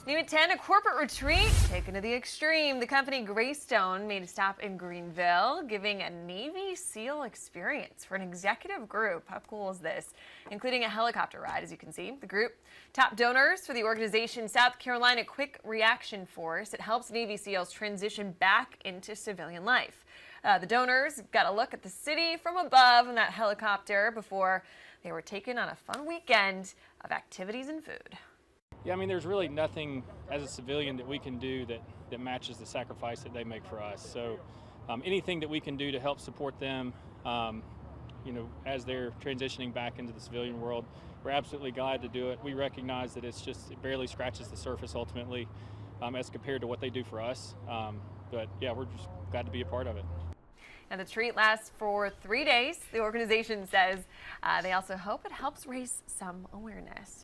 New at 10, a corporate retreat taken to the extreme. The company Greystone made a stop in Greenville, giving a Navy SEAL experience for an executive group. How cool is this? Including a helicopter ride, as you can see. The group, top donors for the organization South Carolina Quick Reaction Force. It helps Navy SEALs transition back into civilian life. The donors got a look at the city from above in that helicopter before they were taken on a fun weekend of activities and food. Yeah, I mean, there's really nothing as a civilian that we can do that matches the sacrifice that they make for us. So anything that we can do to help support them, as they're transitioning back into the civilian world, we're absolutely glad to do it. We recognize that it barely scratches the surface ultimately as compared to what they do for us. But yeah, we're just glad to be a part of it. And the treat lasts for 3 days. The organization says they also hope it helps raise some awareness.